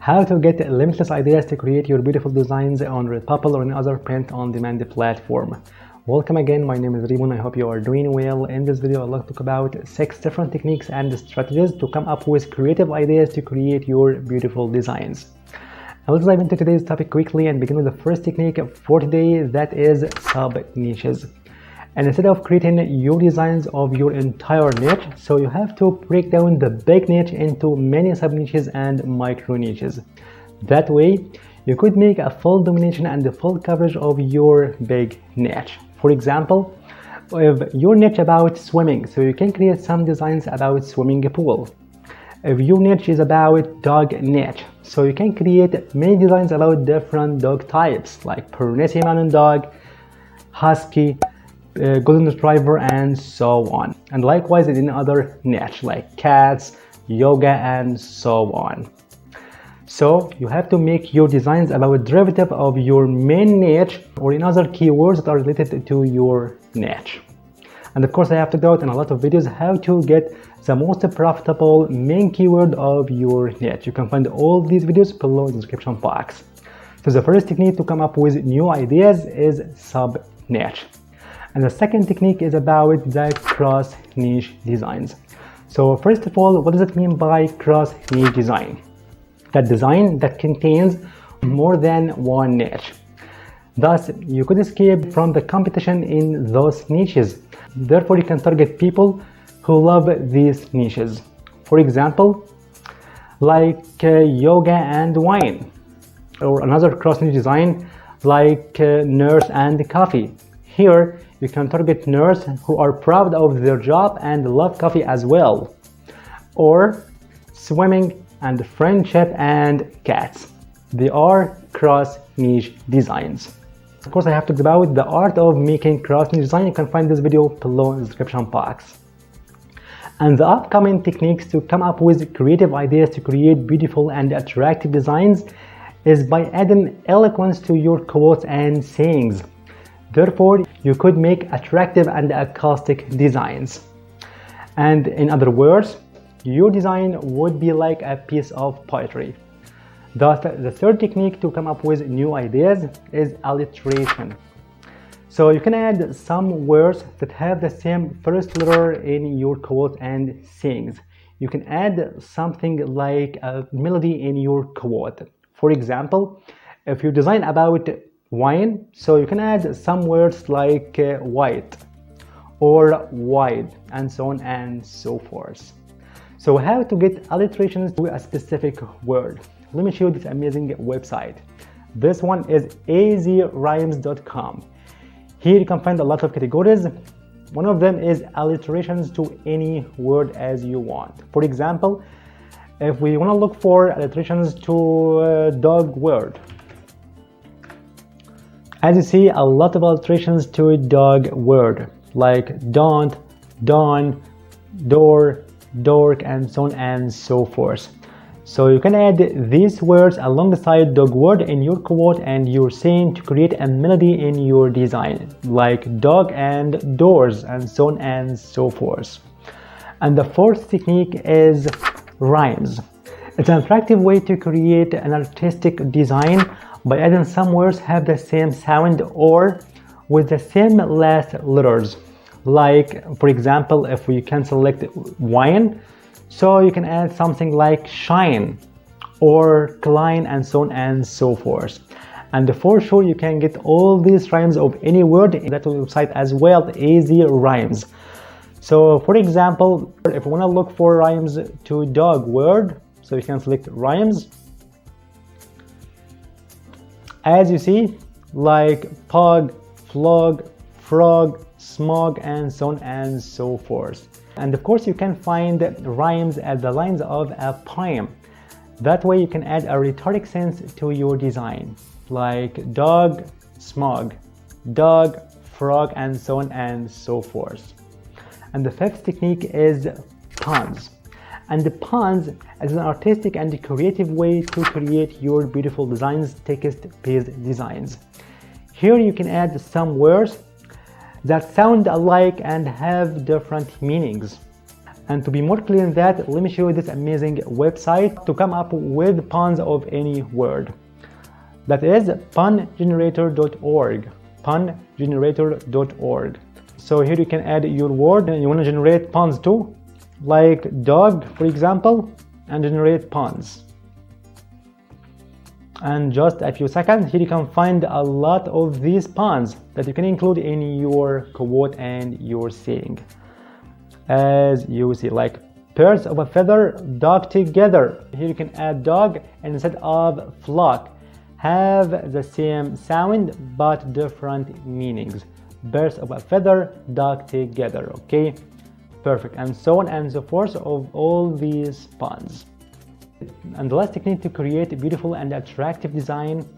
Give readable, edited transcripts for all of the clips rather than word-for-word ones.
how to get limitless ideas to create your beautiful designs on Redbubble or any other print-on-demand platform. Welcome again, my name is Ribon. I hope you are doing well. In this video, I'd like to talk about 6 different techniques and strategies to come up with creative ideas to create your beautiful designs. Now let's dive into today's topic quickly and begin with the first technique for today, that is sub-niches. And instead of creating your designs of your entire niche, so you have to break down the big niche into many sub-niches and micro-niches. That way, you could make a full domination and the full coverage of your big niche. For example, if your niche about swimming, so you can create some designs about swimming pool. If your niche is about dog niche, so you can create many designs about different dog types like Pyrenees Mountain Dog, Husky, Golden Retriever, and so on. And likewise in other niche like cats, yoga, and so on. So you have to make your designs about a derivative of your main niche or in other keywords that are related to your niche. And of course I have talked about in a lot of videos how to get the most profitable main keyword of your niche. You can find all these videos below in the description box. So the first technique to come up with new ideas is sub-niche. And the second technique is about the cross-niche designs. So first of all, what does it mean by cross-niche design? That design that contains more than one niche. Thus, you could escape from the competition in those niches. Therefore, you can target people who love these niches. For example, like yoga and wine, or another cross-niche design like nurse and coffee. Here, you can target nurses who are proud of their job and love coffee as well. Or swimming and friendship and cats. They are cross-niche designs. Of course, I have talked about the art of making cross-niche design. You can find this video below in the description box. And the upcoming techniques to come up with creative ideas to create beautiful and attractive designs is by adding eloquence to your quotes and sayings. Therefore, you could make attractive and acoustic designs. And in other words, your design would be like a piece of poetry. Thus, the third technique to come up with new ideas is alliteration. So you can add some words that have the same first letter in your quote and sayings. You can add something like a melody in your quote. For example, if you design about wine, so you can add some words like white or wide and so on and so forth. So how to get alliterations to a specific word? Let me show you this amazing website. This one is azrhymes.com. Here you can find a lot of categories. One of them is alliterations to any word as you want. For example, if we want to look for alliterations to dog word, as you see, a lot of alliterations to a dog word like don't, dawn, door, dork, and so on and so forth. So you can add these words alongside dog word in your quote and your saying to create a melody in your design like dog and doors and so on and so forth. And the fourth technique is rhymes. It's an attractive way to create an artistic design by adding some words have the same sound or with the same last letters. Like, for example, if we can select wine, so you can add something like shine or climb and so on and so forth. And for sure, you can get all these rhymes of any word in that website as well, Easy Rhymes. So for example, if you want to look for rhymes to dog word, so you can select rhymes. As you see, like pug, flog, frog, smog, and so on and so forth. And of course, you can find rhymes at the lines of a poem. That way you can add a rhetoric sense to your design, like dog, smog, dog, frog, and so on and so forth. And the fifth technique is puns. And the puns is an artistic and creative way to create your beautiful designs, text-based designs. Here you can add some words that sound alike and have different meanings. And to be more clear in that, let me show you this amazing website to come up with puns of any word. That is pungenerator.org. pungenerator.org. So here you can add your word and you want to generate puns too, like dog, for example, and generate puns. And just a few seconds, here you can find a lot of these puns that you can include in your quote and your saying. As you see, like birds of a feather dog together. Here you can add dog and instead of flock have the same sound but different meanings. Birds of a feather dog together. Okay, perfect, and so on and so forth of all these puns. And the last technique to create a beautiful and attractive design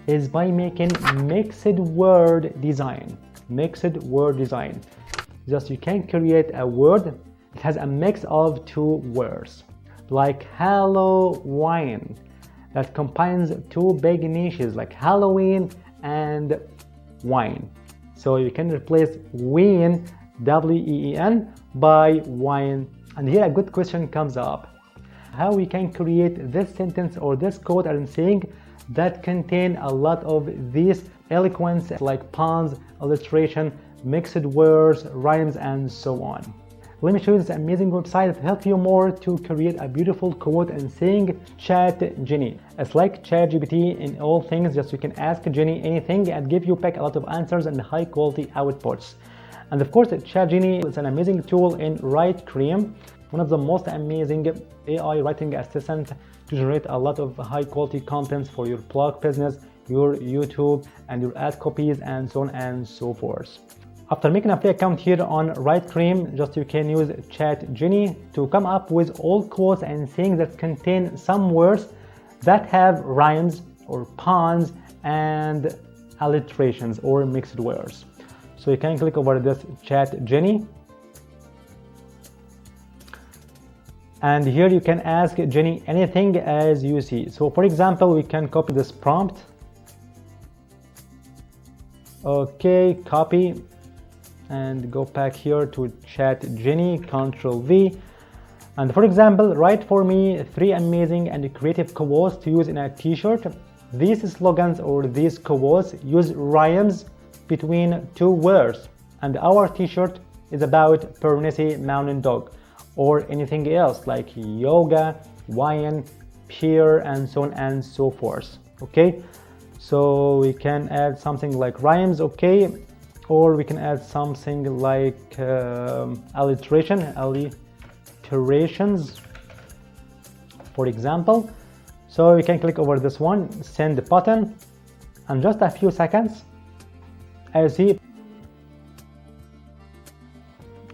is by making mixed word design. Mixed word design. Just you can create a word that has a mix of two words, like Halloween, that combines two big niches like Halloween and wine. So you can replace ween, W-E-E-N, by wine. And here a good question comes up. How we can create this sentence or this quote and saying that contain a lot of these eloquence like puns, alliteration, mixed words, rhymes, and so on. Let me show you this amazing website that helps you more to create a beautiful quote and saying, Chat Genie. It's like ChatGPT in all things, just you can ask Genie anything and give you back a lot of answers and high quality outputs. And of course, Chat Genie is an amazing tool in WriteCream, one of the most amazing AI writing assistant to generate a lot of high quality contents for your blog business, your YouTube, and your ad copies, and so on and so forth. After making a free account here on WriteCream, just you can use Chat Genie to come up with all quotes and sayings that contain some words that have rhymes or puns and alliterations or mixed words. So you can click over this Chat Genie. And here you can ask Genie anything as you see. So for example, we can copy this prompt. Okay, copy. And go back here to Chat Genie, Control V. And for example, write for me 3 amazing and creative quotes to use in a t-shirt. These slogans or these quotes use rhymes between 2 words. And our t-shirt is about Bernese Mountain Dog or anything else like yoga, wine, peer, and so on and so forth. Okay, so we can add something like rhymes, okay, or we can add something like alliterations, for example. So you can click over this one, send the button, and just a few seconds, as you see,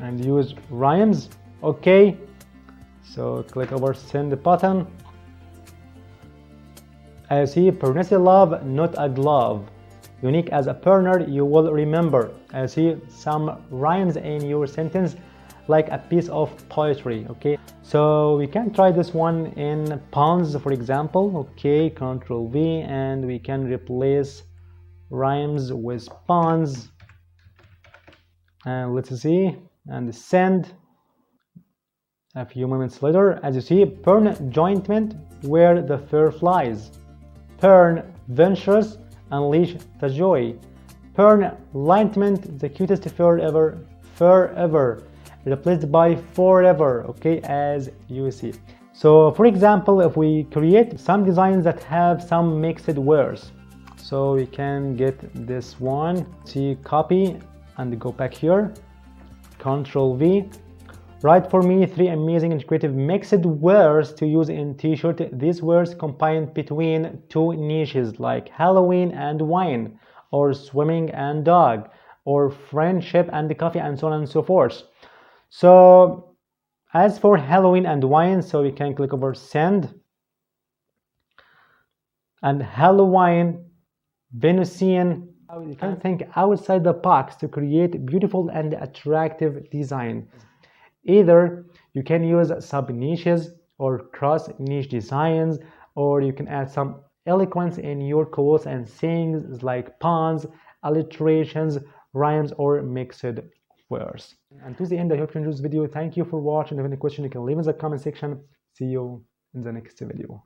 and use rhymes. Okay, so click over send the button. As you see, Bernese love, not a glove. Unique as a burner, you will remember. I see some rhymes in your sentence like a piece of poetry. Okay, so we can try this one in puns, for example. Okay, Control V, and we can replace rhymes with puns. And let's see, and send. A few moments later, as you see, Pern jointment where the fur flies. Pern ventures unleash the joy. Pern lintment, the cutest fur ever, forever, replaced by forever. Okay, as you see. So for example, if we create some designs that have some mixed words, so we can get this one, see, copy, and go back here, Control V. Write for me 3 amazing and creative mixed words to use in t-shirt. These words combined between 2 niches like Halloween and wine, or swimming and dog, or friendship and coffee, and so on and so forth. So as for Halloween and wine, so we can click over send. And Halloween, Venusian. You can think outside the box to create beautiful and attractive design. Either you can use sub-niches or cross-niche designs, or you can add some eloquence in your quotes and sayings like puns, alliterations, rhymes, or mixed squares. And to the end, I hope you enjoyed this video. Thank you for watching. If you have any question, you can leave in the comment section. See you in the next video.